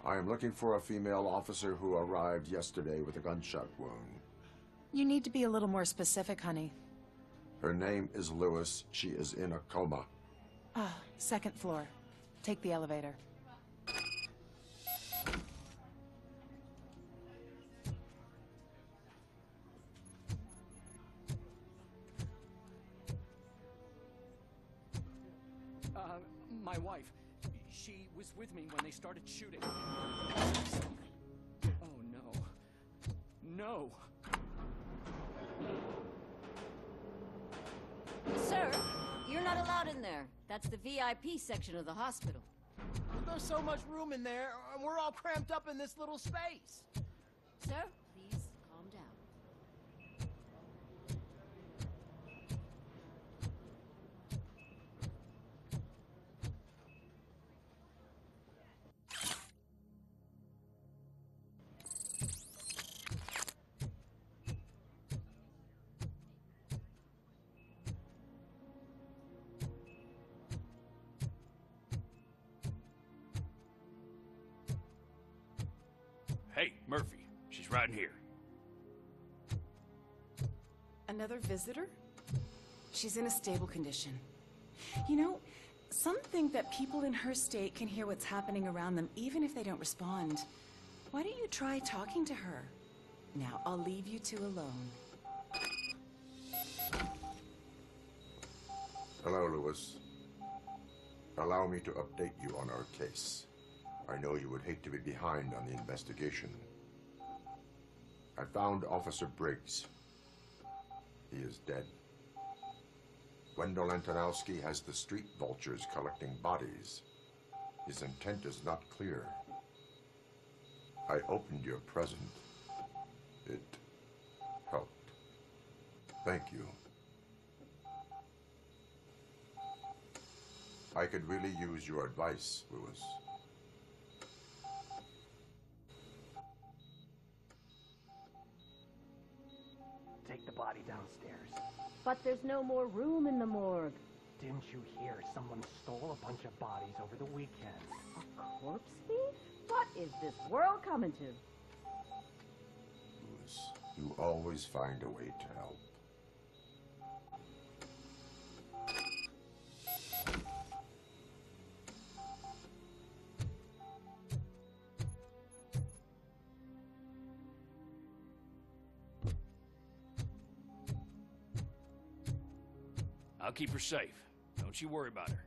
I am looking for a female officer who arrived yesterday with a gunshot wound. You need to be a little more specific, honey. Her name is Lewis. She is in a coma. Ah, second floor. Take the elevator. My wife. She was with me when they started shooting. Oh, no. No! Sir, you're not allowed in there. That's the VIP section of the hospital. There's so much room in there, and we're all cramped up in this little space. Sir, please calm down. Hey, Murphy. She's right in here. Another visitor? She's in a stable condition. You know, some think that people in her state can hear what's happening around them even if they don't respond. Why don't you try talking to her? Now, I'll leave you two alone. Hello, Lewis. Allow me to update you on our case. I know you would hate to be behind on the investigation. I found Officer Briggs. He is dead. Wendell Antonowski has the street vultures collecting bodies. His intent is not clear. I opened your present. It helped. Thank you. I could really use your advice, Lewis. Take the body downstairs. But there's no more room in the morgue. Didn't you hear someone stole a bunch of bodies over the weekend? A corpse thief? What is this world coming to? Lewis, you always find a way to help. I'll keep her safe. Don't you worry about her.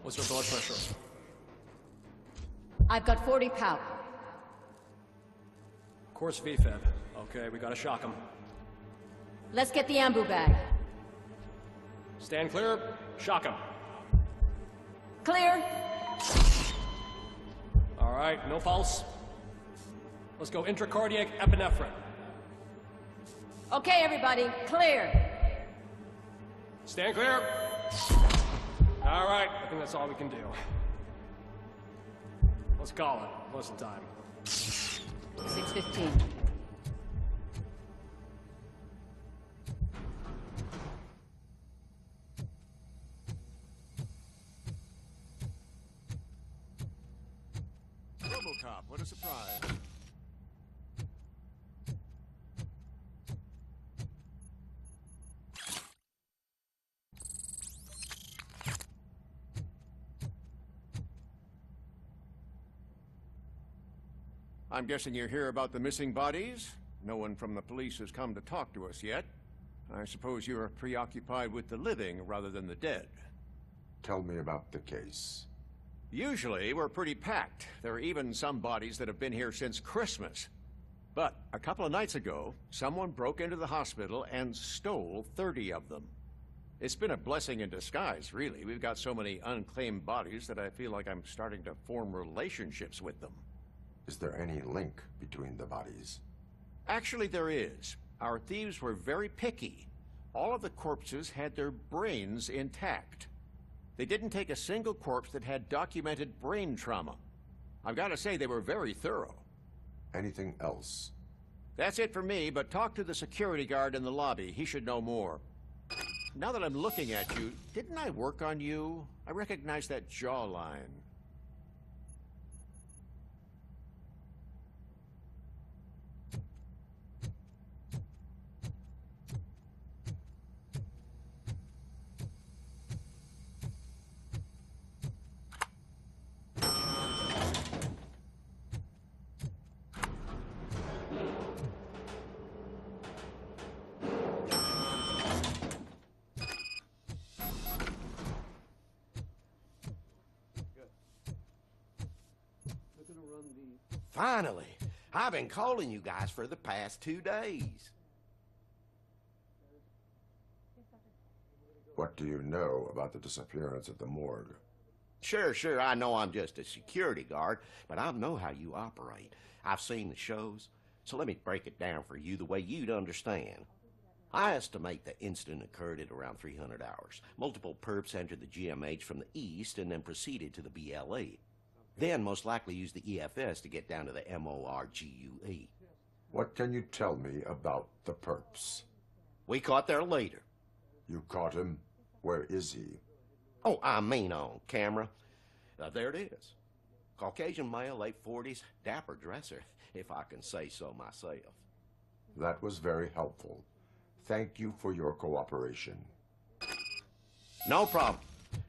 What's her blood pressure? I've got 40 power. Course VFib. Okay, we gotta shock him. Let's get the ambu bag. Stand clear. Shock him. Clear. All right, no pulse. Let's go intracardiac epinephrine. Okay, everybody, clear. Stand clear. All right, I think that's all we can do. Let's call it. What's the time? 6:15. Robocop, what a surprise. I'm guessing you're here about the missing bodies? No one from the police has come to talk to us yet. I suppose you're preoccupied with the living rather than the dead. Tell me about the case. Usually, we're pretty packed. There are even some bodies that have been here since Christmas. But a couple of nights ago, someone broke into the hospital and stole 30 of them. It's been a blessing in disguise, really. We've got so many unclaimed bodies that I feel like I'm starting to form relationships with them. Is there any link between the bodies? Actually, there is. Our thieves were very picky. All of the corpses had their brains intact. They didn't take a single corpse that had documented brain trauma. I've got to say, they were very thorough. Anything else? That's it for me, but talk to the security guard in the lobby. He should know more. Now that I'm looking at you, didn't I work on you? I recognize that jawline. Finally! I've been calling you guys for the past 2 days. What do you know about the disappearance at the morgue? Sure, I know I'm just a security guard, but I know how you operate. I've seen the shows, so let me break it down for you the way you'd understand. I estimate the incident occurred at around 300 hours. Multiple perps entered the GMH from the east and then proceeded to the BLE. Then most likely used the EFS to get down to the MORGUE. What can you tell me about the perps? We caught their leader. You caught him? Where is he? Oh, I mean on camera. There it is. Caucasian male, late 40s, dapper dresser, if I can say so myself. That was very helpful. Thank you for your cooperation. No problem.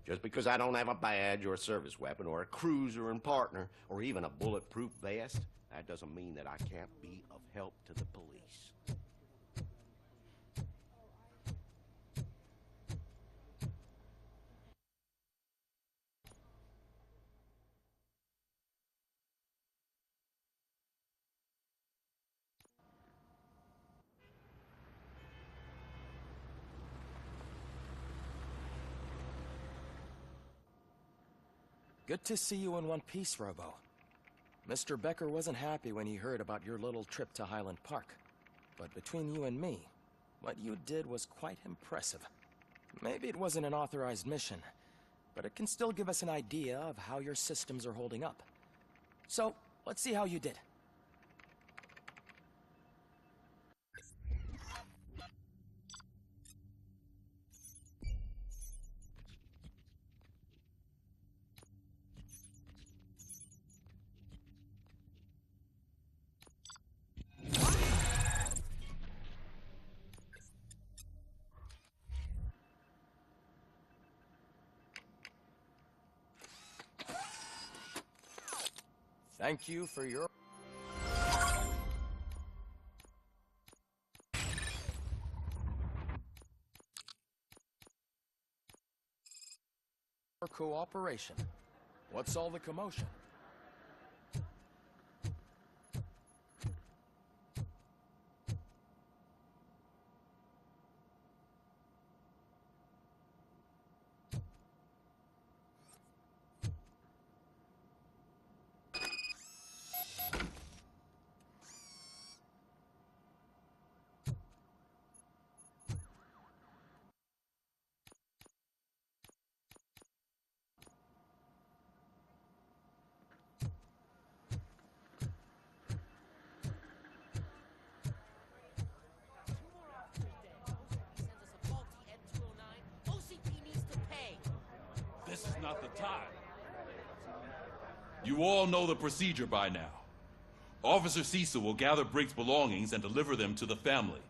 Just because I don't have a badge or a service weapon or a cruiser and partner or even a bulletproof vest, that doesn't mean that I can't be of help to the police. Good to see you in one piece, Robo. Mr. Becker wasn't happy when he heard about your little trip to Highland Park. But between you and me, what you did was quite impressive. Maybe it wasn't an authorized mission, but it can still give us an idea of how your systems are holding up. So, let's see how you did. Thank you for your... cooperation. What's all the commotion? This is not the time. You all know the procedure by now. Officer Cecil will gather Briggs' belongings and deliver them to the family.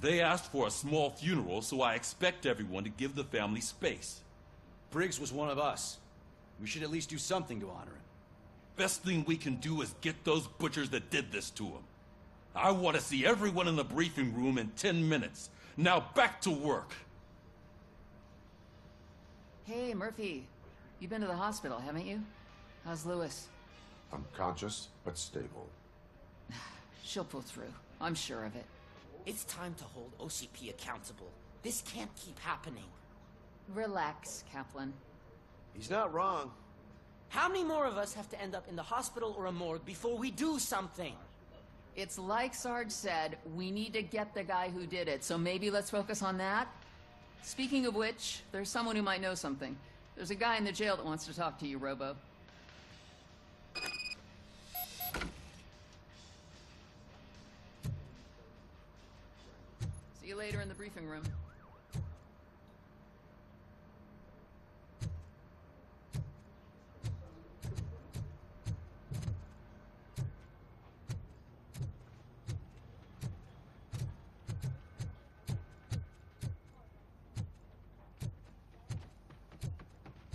They asked for a small funeral, so I expect everyone to give the family space. Briggs was one of us. We should at least do something to honor him. Best thing we can do is get those butchers that did this to him. I want to see everyone in the briefing room in 10 minutes. Now back to work. Hey, Murphy. You've been to the hospital, haven't you? How's Lewis? Unconscious, but stable. She'll pull through. I'm sure of it. It's time to hold OCP accountable. This can't keep happening. Relax, Kaplan. He's not wrong. How many more of us have to end up in the hospital or a morgue before we do something? It's like Sarge said, we need to get the guy who did it, so maybe let's focus on that? Speaking of which, there's someone who might know something. There's a guy in the jail that wants to talk to you, Robo. See you later in the briefing room.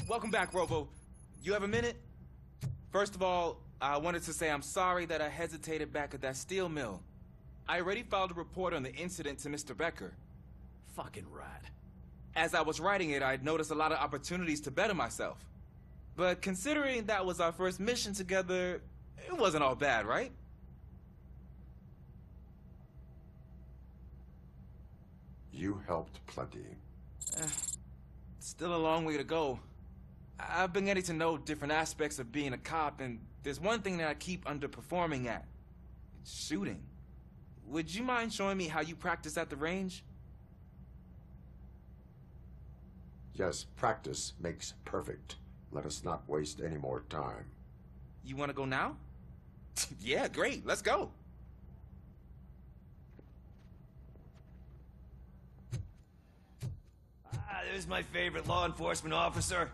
Welcome back, Robo. You have a minute? First of all, I wanted to say I'm sorry that I hesitated back at that steel mill. I already filed a report on the incident to Mr. Becker. Fucking rat. As I was writing it, I'd noticed a lot of opportunities to better myself. But considering that was our first mission together, it wasn't all bad, right? You helped plenty. Still a long way to go. I've been getting to know different aspects of being a cop, and there's one thing that I keep underperforming at. It's shooting. Would you mind showing me how you practice at the range? Yes, practice makes perfect. Let us not waste any more time. You want to go now? Yeah, great. Let's go. There's my favorite law enforcement officer.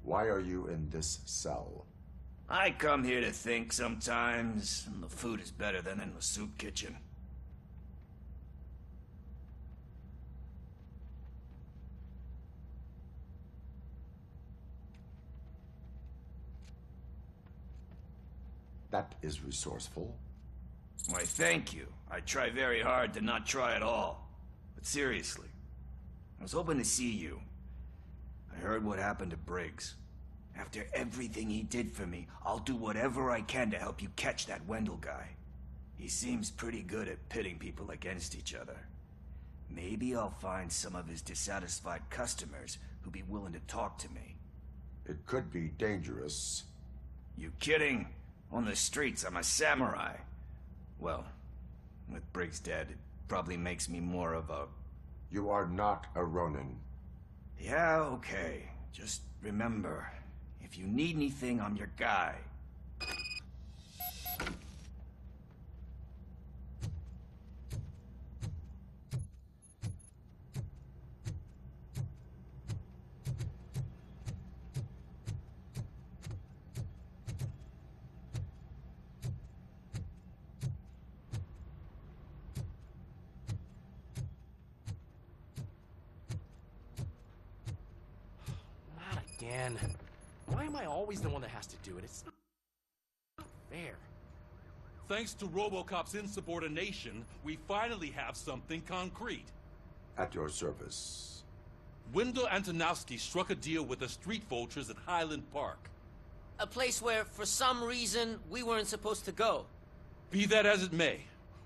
Why are you in this cell? I come here to think sometimes, and the food is better than in the soup kitchen. That is resourceful. Why, thank you. I try very hard to not try at all. But seriously, I was hoping to see you. I heard what happened to Briggs. After everything he did for me, I'll do whatever I can to help you catch that Wendell guy. He seems pretty good at pitting people against each other. Maybe I'll find some of his dissatisfied customers who'd be willing to talk to me. It could be dangerous. You kidding? On the streets, I'm a samurai. Well, with Briggs dead, it probably makes me more of a... You are not a Ronin. Yeah, okay. Just remember, if you need anything, I'm your guy. Again. Why am I always the one that has to do it? It's not fair. Thanks to Robocop's insubordination, we finally have something concrete. At your service. Wendell Antonowski struck a deal with the street vultures at Highland Park. A place where, for some reason, we weren't supposed to go. Be that as it may,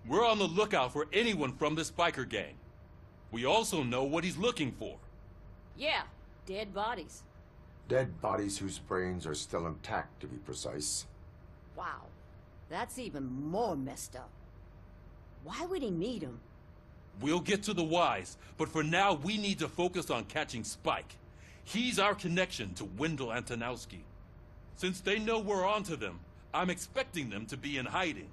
we're on the lookout for anyone from this biker gang. We also know what he's looking for. Yeah, dead bodies. Dead bodies whose brains are still intact, to be precise. Wow, that's even more messed up. Why would he need them? We'll get to the whys, but for now we need to focus on catching Spike. He's our connection to Wendell Antonowski. Since they know we're onto them, I'm expecting them to be in hiding.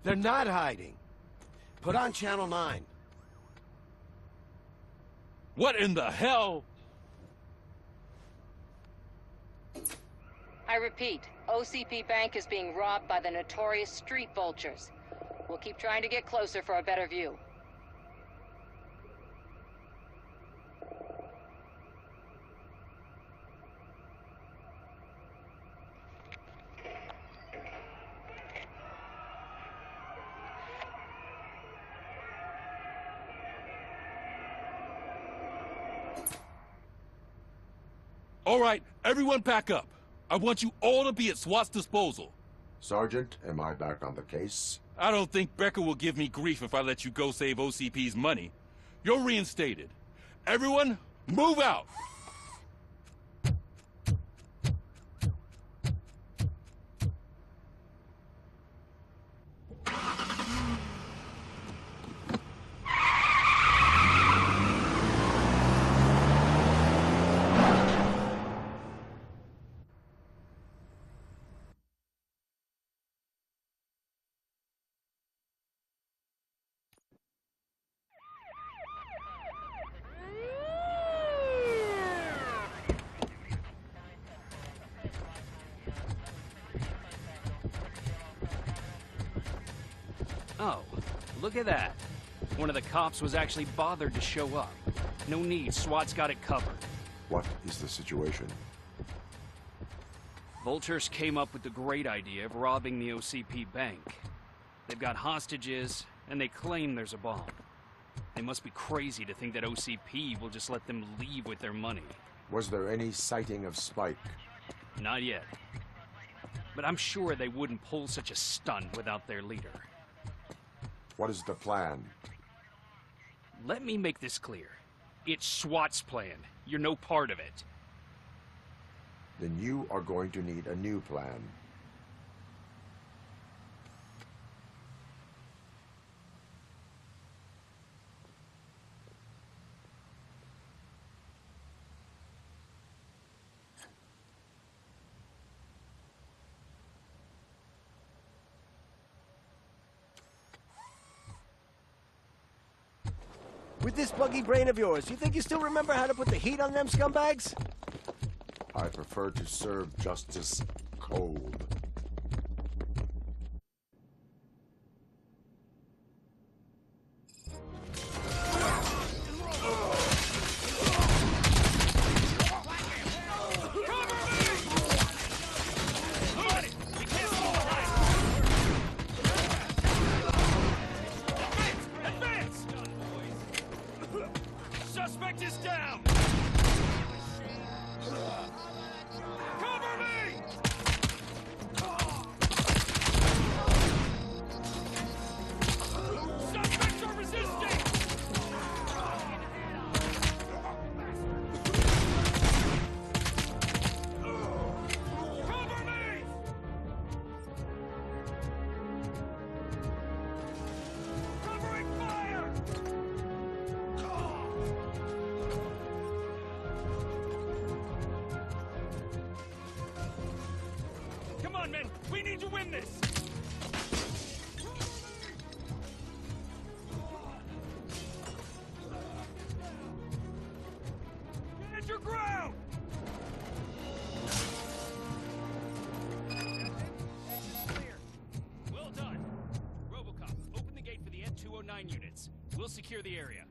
They're not hiding. Put on Channel 9. What in the hell? I repeat, OCP Bank is being robbed by the notorious street vultures. We'll keep trying to get closer for a better view. All right, everyone pack up. I want you all to be at SWAT's disposal. Sergeant, am I back on the case? I don't think Becker will give me grief if I let you go save OCP's money. You're reinstated. Everyone, move out! Oh, look at that. One of the cops was actually bothered to show up. No need, SWAT's got it covered. What is the situation? Vultures came up with the great idea of robbing the OCP bank. They've got hostages, and they claim there's a bomb. They must be crazy to think that OCP will just let them leave with their money. Was there any sighting of Spike? Not yet. But I'm sure they wouldn't pull such a stunt without their leader. What is the plan? Let me make this clear. It's SWAT's plan. You're no part of it. Then you are going to need a new plan. With this buggy brain of yours, you think you still remember how to put the heat on them scumbags? I prefer to serve justice cold. Suspect is down! Cover me! Suspects are resisting! Cover me! Covering fire! Come on, men! We need to win this! Get your ground! Clear. Well done. Robocop, open the gate for the N209 units. We'll secure the area.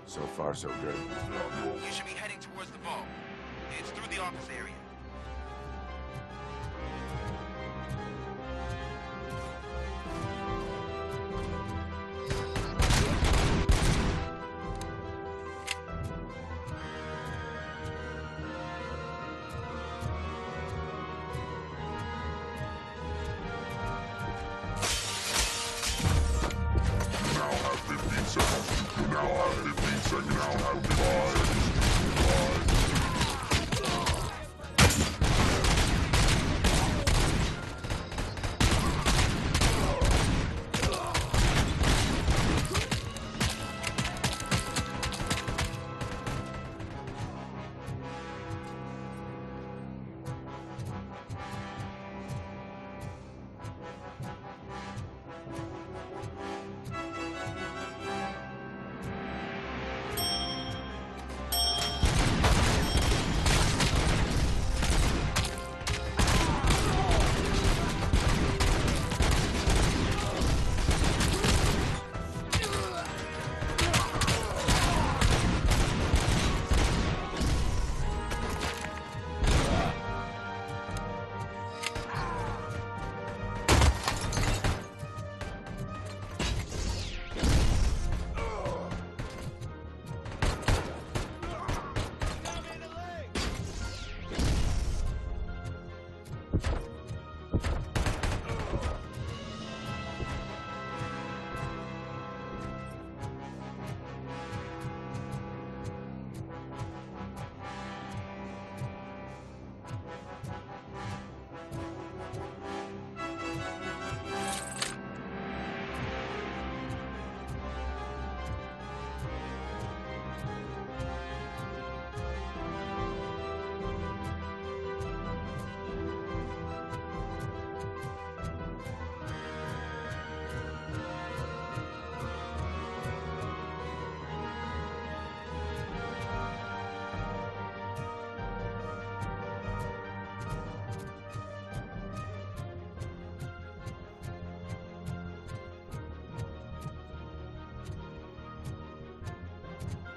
So far, so good. You should be heading towards the vault. It's through the office area.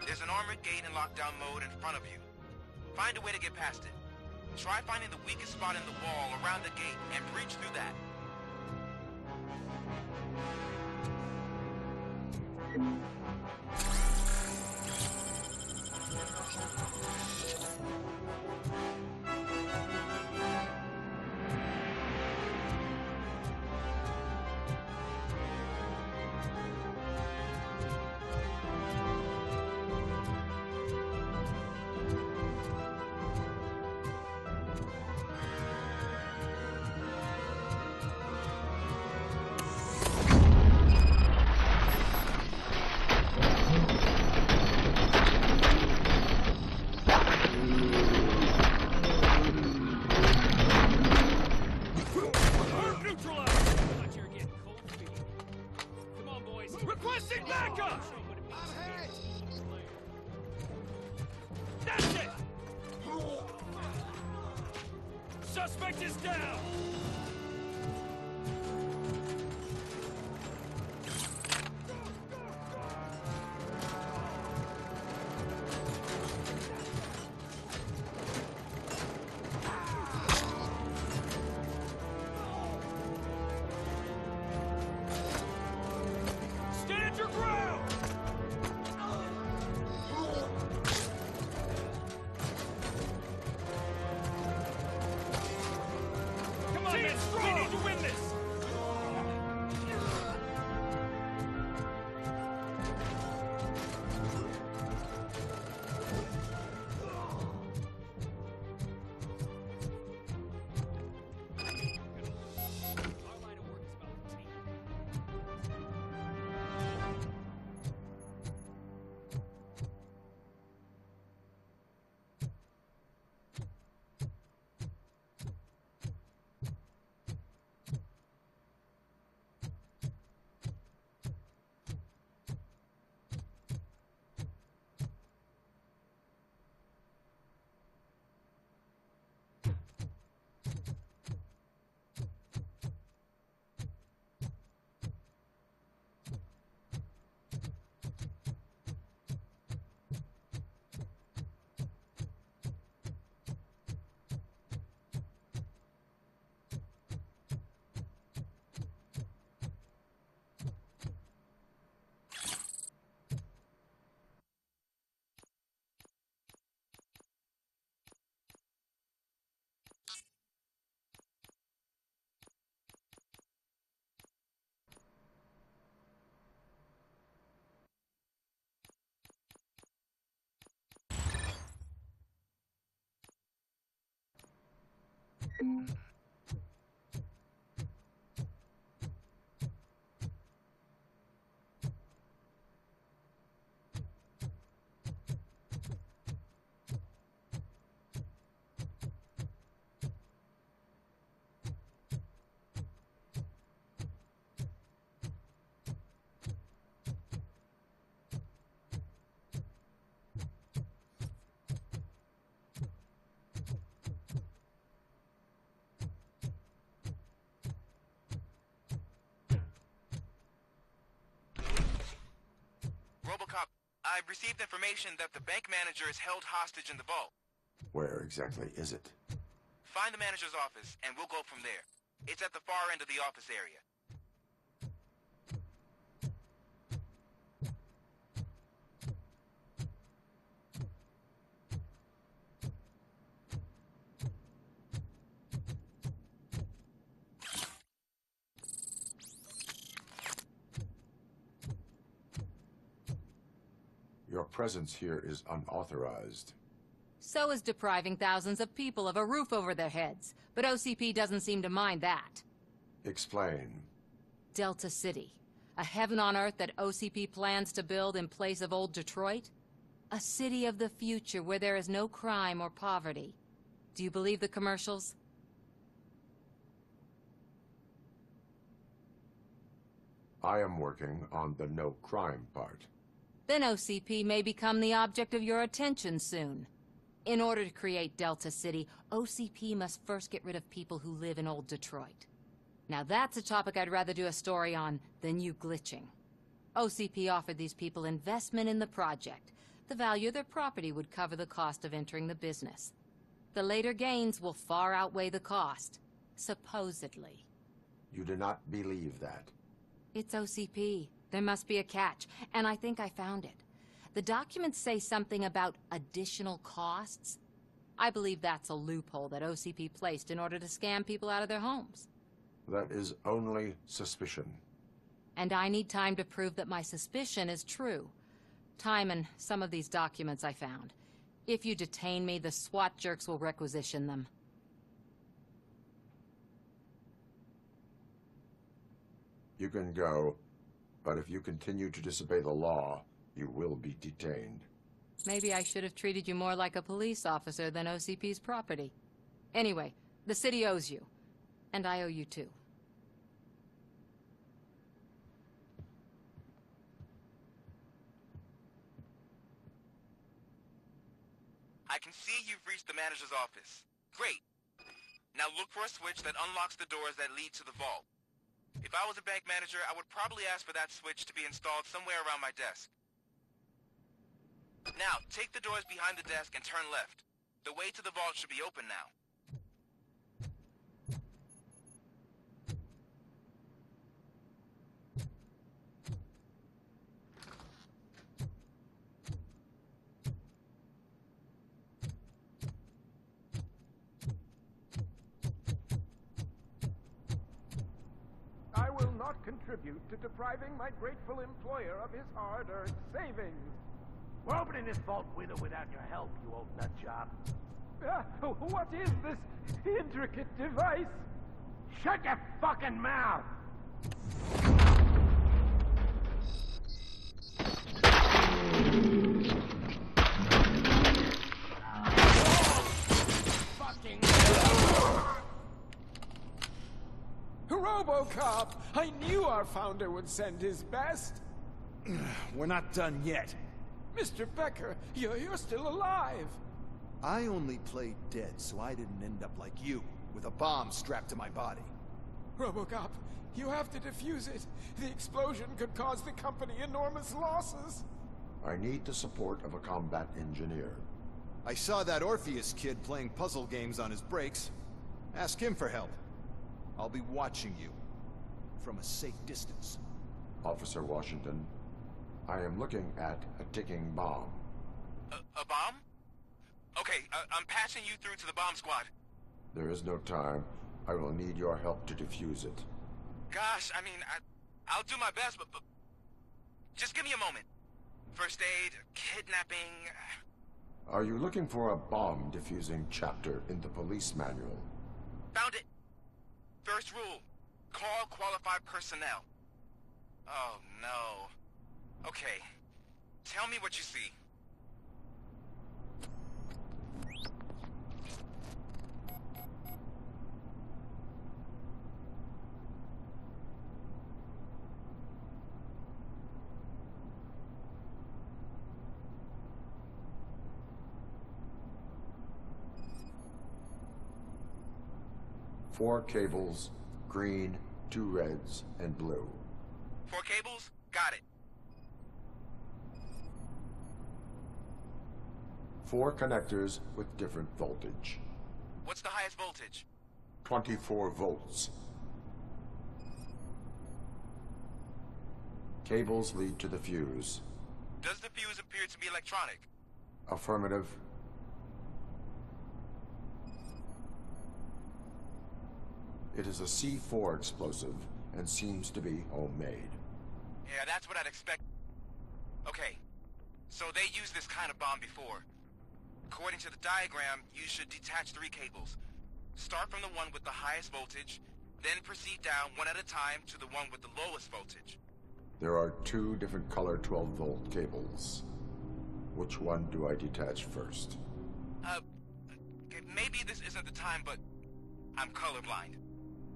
There's an armored gate in lockdown mode in front of you. Find a way to get past it. Try finding the weakest spot in the wall around the gate and breach through that. Requesting backup! That's it! Suspect is down! Stand your ground! Come on, Robocop, I've received information that the bank manager is held hostage in the vault. Where exactly is it? Find the manager's office, and we'll go from there. It's at the far end of the office area. Your presence here is unauthorized. So is depriving thousands of people of a roof over their heads. But OCP doesn't seem to mind that. Explain. Delta City. A heaven on earth that OCP plans to build in place of old Detroit? A city of the future where there is no crime or poverty. Do you believe the commercials? I am working on the no crime part. Then OCP may become the object of your attention soon. In order to create Delta City, OCP must first get rid of people who live in old Detroit. Now that's a topic I'd rather do a story on than you glitching. OCP offered these people investment in the project. The value of their property would cover the cost of entering the business. The later gains will far outweigh the cost, supposedly. You do not believe that. It's OCP. There must be a catch, and I think I found it. The documents say something about additional costs. I believe that's a loophole that OCP placed in order to scam people out of their homes. That is only suspicion. And I need time to prove that my suspicion is true. Time and some of these documents I found. If you detain me, the SWAT jerks will requisition them. You can go, but if you continue to disobey the law, you will be detained. Maybe I should have treated you more like a police officer than OCP's property. Anyway, the city owes you. And I owe you too. I can see you've reached the manager's office. Great. Now look for a switch that unlocks the doors that lead to the vault. If I was a bank manager, I would probably ask for that switch to be installed somewhere around my desk. Now, take the doors behind the desk and turn left. The way to the vault should be open now. I will not contribute to depriving my grateful employer of his hard-earned savings. We're opening this vault with or without your help, you old nutjob. What is this intricate device? Shut your fucking mouth! Robocop! I knew our founder would send his best. We're not done yet. Mr. Becker, you're still alive. I only played dead so I didn't end up like you, with a bomb strapped to my body. Robocop, you have to defuse it. The explosion could cause the company enormous losses. I need the support of a combat engineer. I saw that Orpheus kid playing puzzle games on his breaks. Ask him for help. I'll be watching you from a safe distance. Officer Washington, I am looking at a ticking bomb. A bomb? Okay, I'm passing you through to the bomb squad. There is no time. I will need your help to defuse it. Gosh, I mean, I'll do my best, but just give me a moment. First aid, kidnapping... Are you looking for a bomb defusing chapter in the police manual? Found it. First rule, call qualified personnel. Oh, no. Okay. Tell me what you see. Four cables, green, 2 reds, and blue. 4 cables? Got it. 4 connectors with different voltage. What's the highest voltage? 24 volts. Cables lead to the fuse. Does the fuse appear to be electronic? Affirmative. It is a C4 explosive and seems to be homemade. Yeah, that's what I'd expect. Okay, so they used this kind of bomb before. According to the diagram, you should detach 3 cables. Start from the one with the highest voltage, then proceed down one at a time to the one with the lowest voltage. There are 2 different color 12-volt cables. Which one do I detach first? Okay, maybe this isn't the time, but I'm colorblind.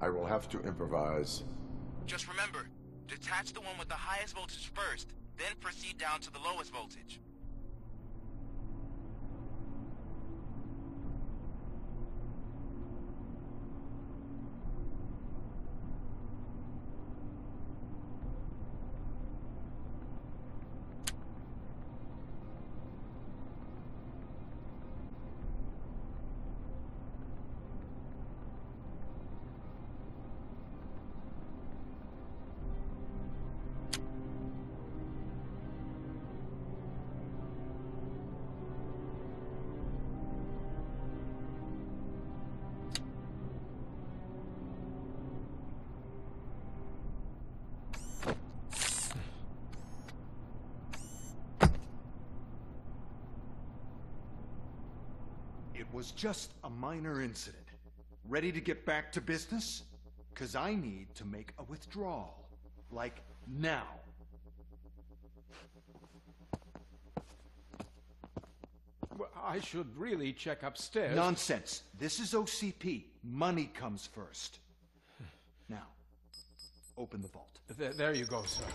I will have to improvise. Just remember, detach the one with the highest voltage first, then proceed down to the lowest voltage. It was just a minor incident. Ready to get back to business? 'Cause I need to make a withdrawal. Like, now. Well, I should really check upstairs. Nonsense. This is OCP. Money comes first. Now, open the vault. There you go, sir.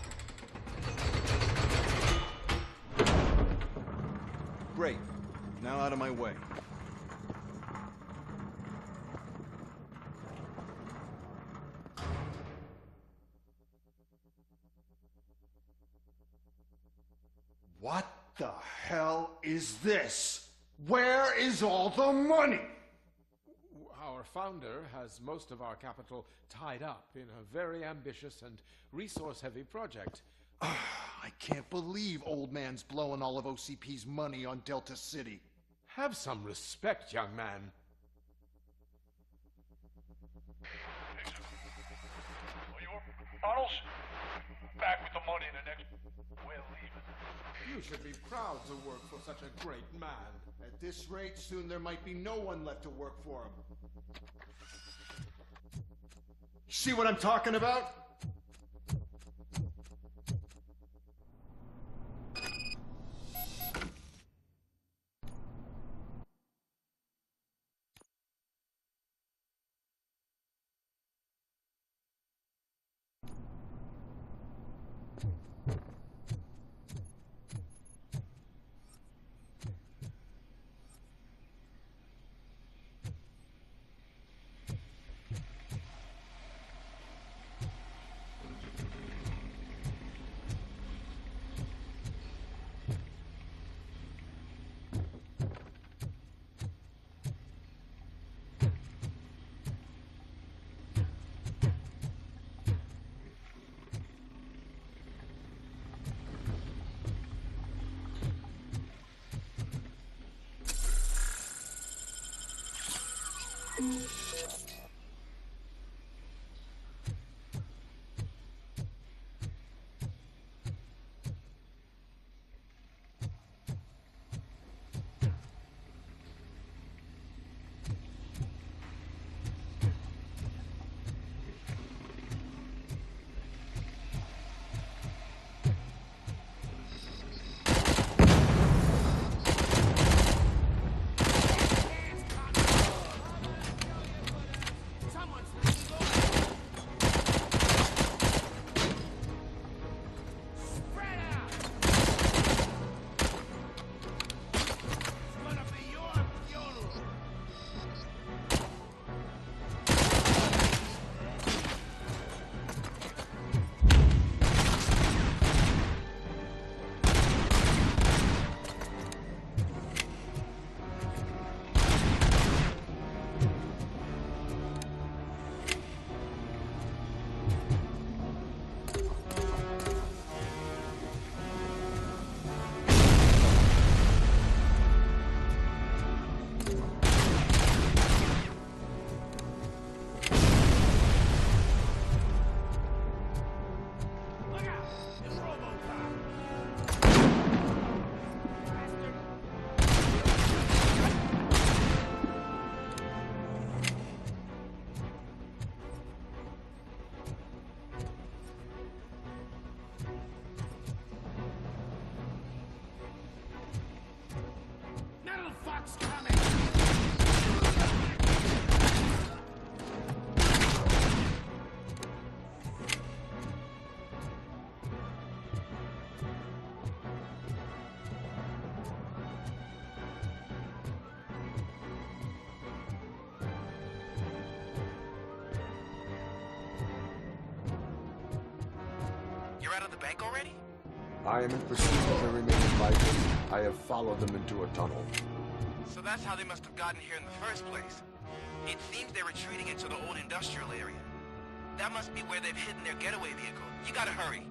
Great. Now out of my way. What the hell is this? Where is all the money? Our founder has most of our capital tied up in a very ambitious and resource-heavy project. I can't believe old man's blowing all of OCP's money on Delta City. Have some respect, young man. Bottles? Back with the money in the next... We're leaving. You should be proud to work for such a great man. At this rate, soon there might be no one left to work for him. See what I'm talking about? They're out of the bank already? I am in pursuit of the remaining migrants. I have followed them into a tunnel. So that's how they must have gotten here in the first place. It seems they're retreating into the old industrial area. That must be where they've hidden their getaway vehicle. You gotta hurry.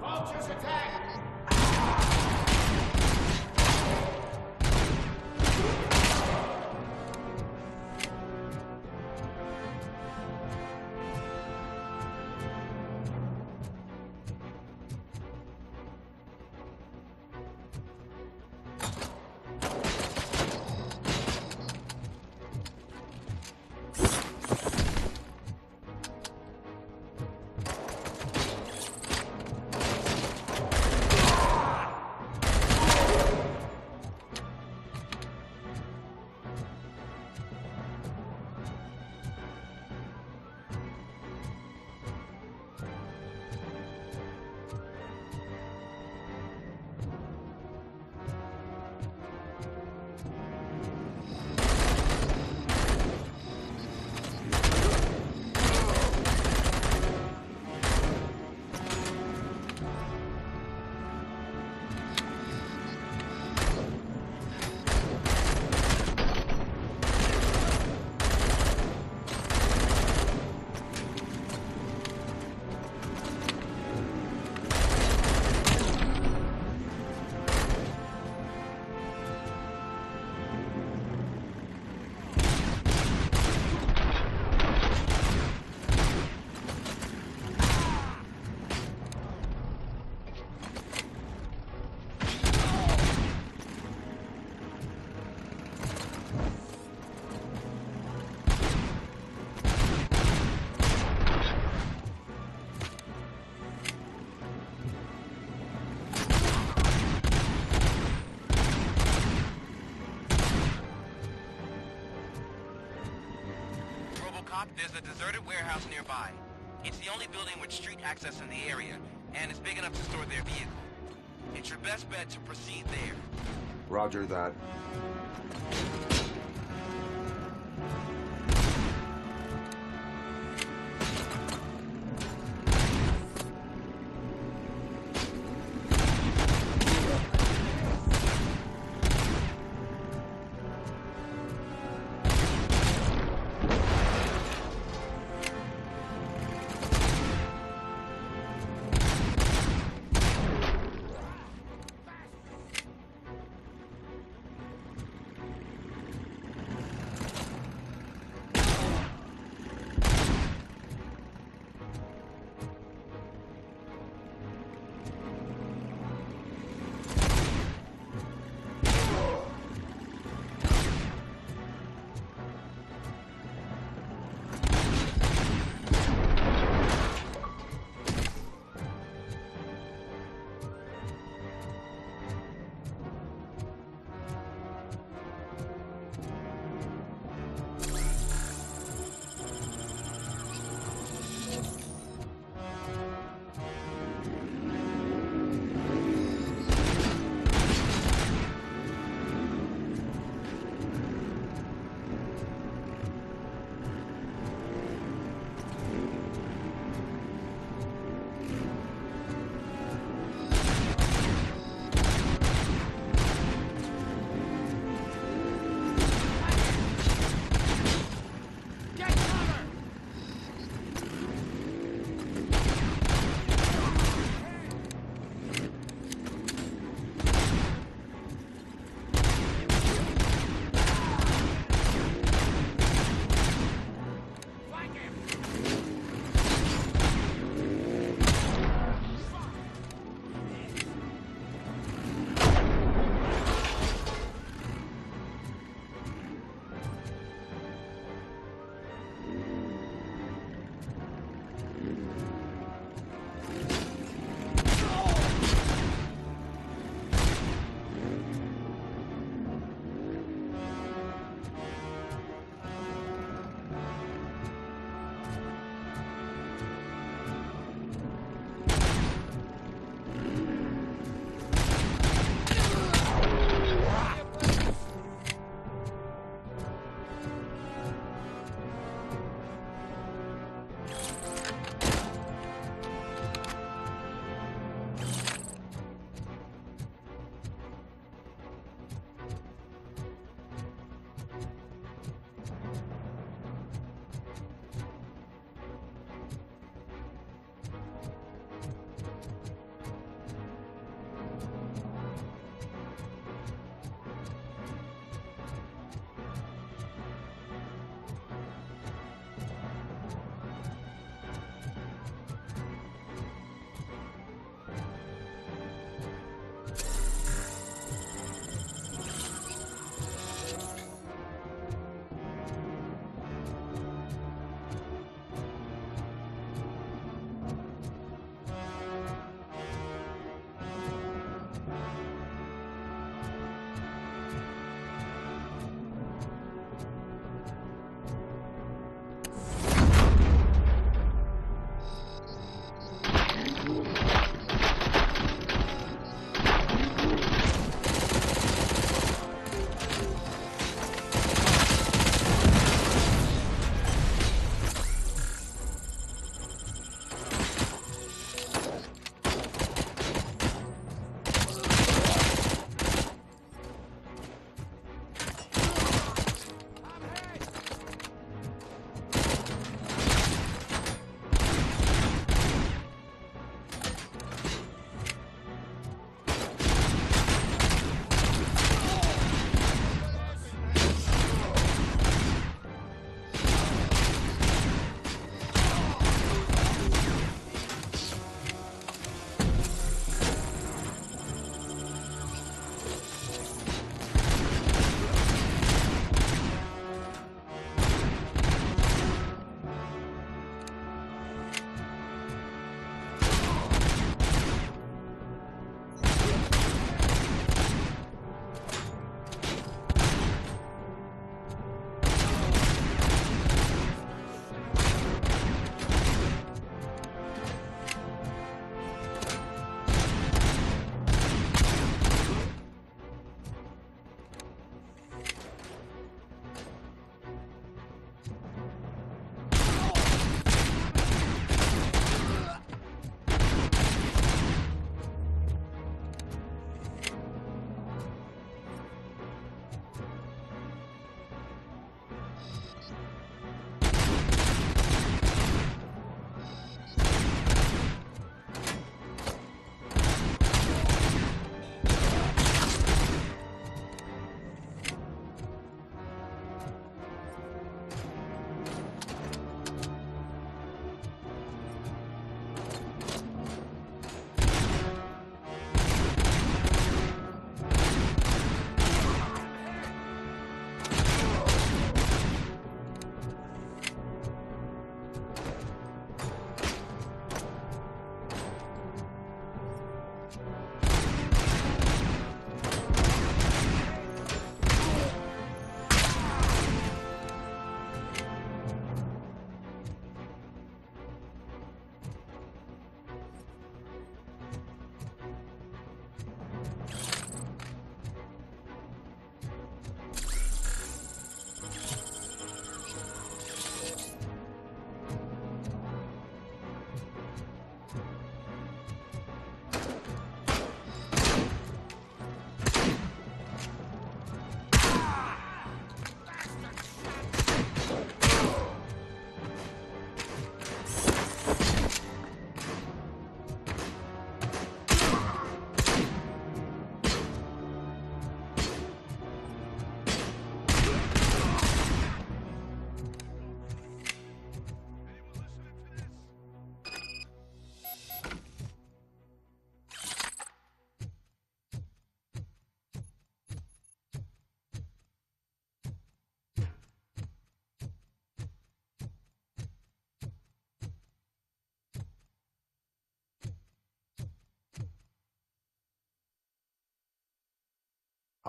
Vultures attack! There's a deserted warehouse nearby. It's the only building with street access in the area, and it's big enough to store their vehicle. It's your best bet to proceed there. Roger that.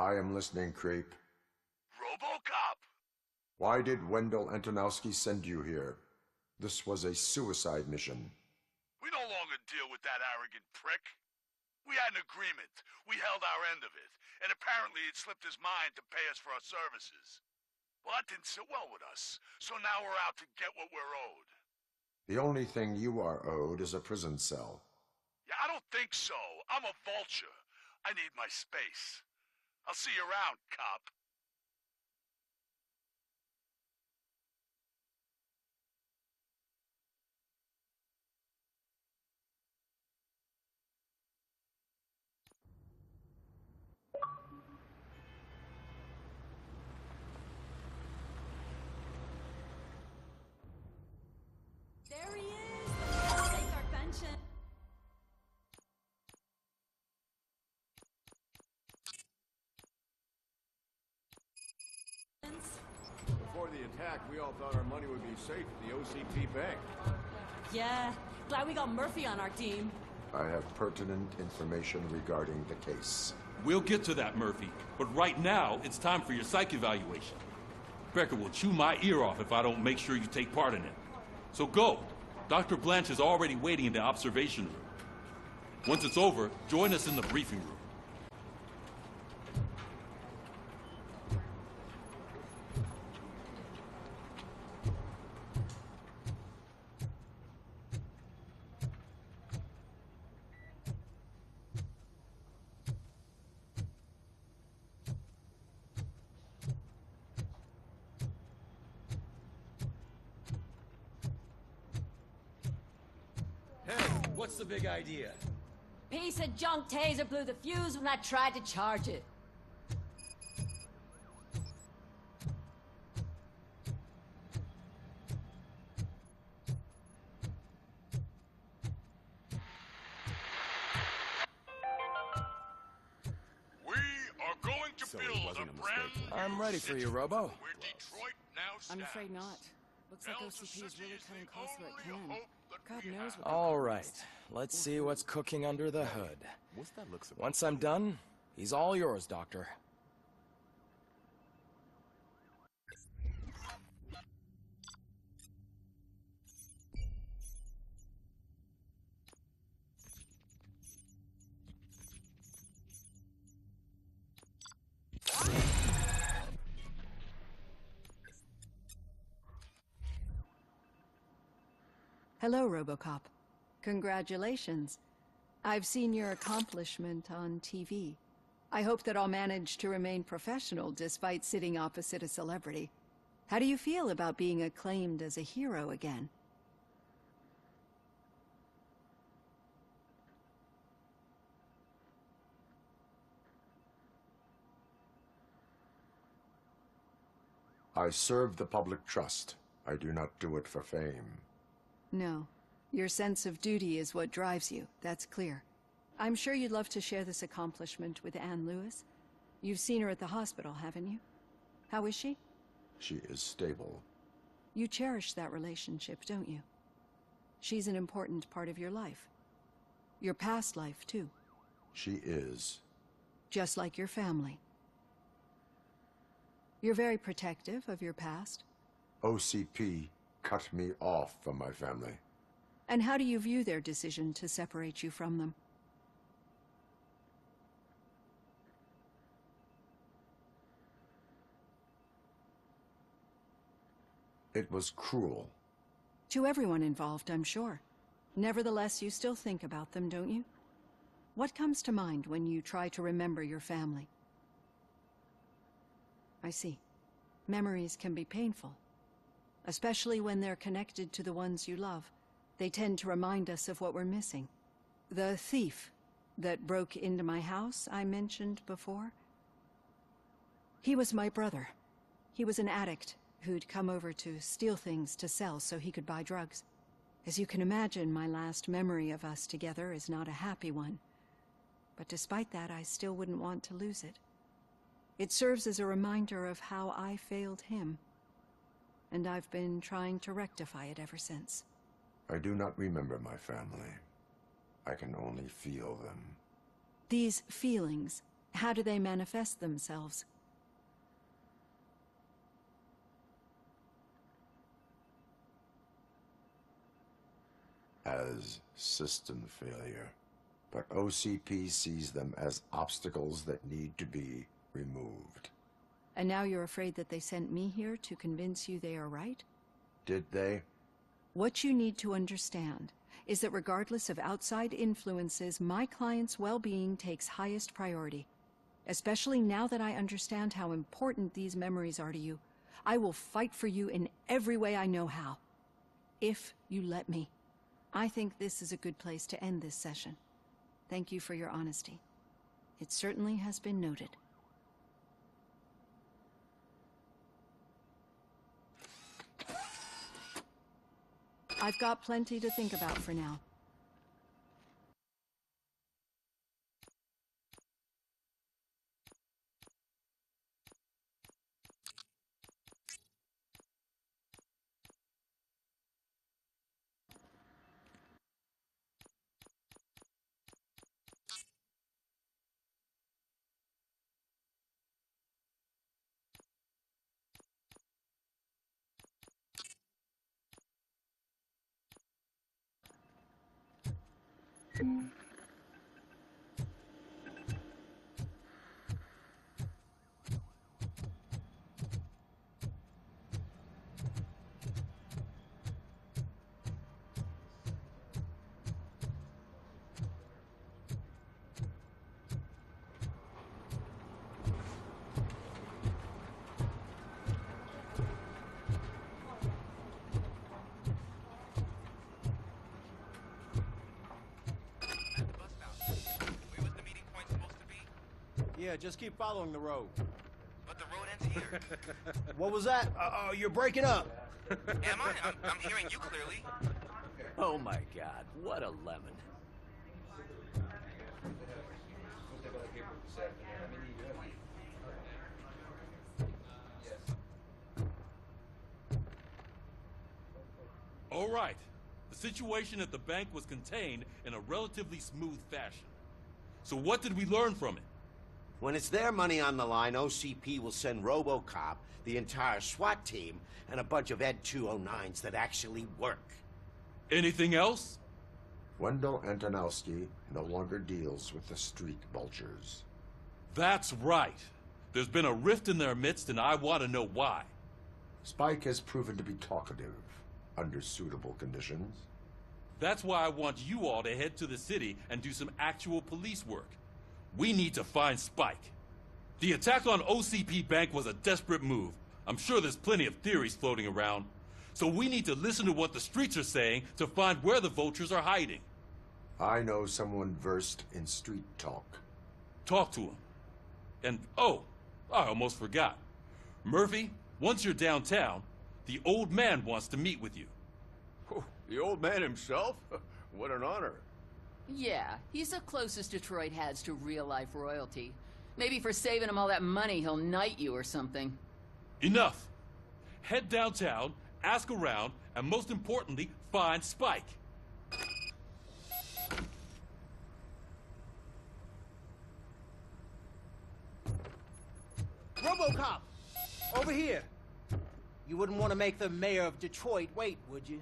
I am listening, Creep. Robocop! Why did Wendell Antonowski send you here? This was a suicide mission. We no longer deal with that arrogant prick. We had an agreement. We held our end of it. And apparently it slipped his mind to pay us for our services. Well, that didn't sit well with us. So now we're out to get what we're owed. The only thing you are owed is a prison cell. Yeah, I don't think so. I'm a vulture. I need my space. I'll see you around, cop. There he is! Let's take our pension. Before the attack, we all thought our money would be safe at the OCP bank. Yeah, glad we got Murphy on our team. I have pertinent information regarding the case. We'll get to that, Murphy. But right now, it's time for your psych evaluation. Becker will chew my ear off if I don't make sure you take part in it. So go. Dr. Blanche is already waiting in the observation room. Once it's over, join us in the briefing room. What's the big idea? Piece of junk taser blew the fuse when I tried to charge it. We are going to build a brand new I'm ready for you, Robo. where Detroit now stands. I'm afraid not. Looks like OCP is really cutting costs where it can. God knows what. All right, let's see what's cooking under the hood. Once I'm done, he's all yours, Doctor. Hello, Robocop. Congratulations. I've seen your accomplishment on TV. I hope that I'll manage to remain professional despite sitting opposite a celebrity. How do you feel about being acclaimed as a hero again? I serve the public trust. I do not do it for fame. No. Your sense of duty is what drives you, that's clear. I'm sure you'd love to share this accomplishment with Anne Lewis. You've seen her at the hospital, haven't you? How is she? She is stable. You cherish that relationship, don't you? She's an important part of your life. Your past life, too. She is. Just like your family. You're very protective of your past. OCP cut me off from my family. And how do you view their decision to separate you from them? It was cruel. To everyone involved, I'm sure. Nevertheless, you still think about them, don't you? What comes to mind when you try to remember your family? I see. Memories can be painful. Especially when they're connected to the ones you love. They tend to remind us of what we're missing. The thief that broke into my house I mentioned before? He was my brother. He was an addict who'd come over to steal things to sell so he could buy drugs. As you can imagine, my last memory of us together is not a happy one. But despite that, I still wouldn't want to lose it. It serves as a reminder of how I failed him. And I've been trying to rectify it ever since. I do not remember my family. I can only feel them. These feelings, How do they manifest themselves? As system failure. But OCP sees them as obstacles that need to be removed. And now you're afraid that they sent me here to convince you they are right? Did they? What you need to understand is that regardless of outside influences, my client's well-being takes highest priority. Especially now that I understand how important these memories are to you. I will fight for you in every way I know how. If you let me. I think this is a good place to end this session. Thank you for your honesty. It certainly has been noted. I've got plenty to think about for now. Yeah, just keep following the road. But the road ends here. What was that? You're breaking up. Am I? I'm hearing you clearly. Oh my god, what a lemon. All right. The situation at the bank was contained in a relatively smooth fashion. So what did we learn from it? When it's their money on the line, OCP will send Robocop, the entire SWAT team, and a bunch of Ed 209s that actually work. Anything else? Wendell Antonowski no longer deals with the street vultures. That's right. There's been a rift in their midst, and I want to know why. Spike has proven to be talkative under suitable conditions. That's why I want you all to head to the city and do some actual police work. We need to find Spike. The attack on OCP Bank was a desperate move. I'm sure there's plenty of theories floating around. So we need to listen to what the streets are saying to find where the vultures are hiding. I know someone versed in street talk. Talk to him. And, oh, I almost forgot. Murphy, once you're downtown, the old man wants to meet with you. Oh, the old man himself? What an honor. Yeah, he's the closest Detroit has to real-life royalty. Maybe for saving him all that money, he'll knight you or something. Enough. Head downtown, ask around, and most importantly, find Spike. Robocop! Over here! You wouldn't want to make the mayor of Detroit wait, would you?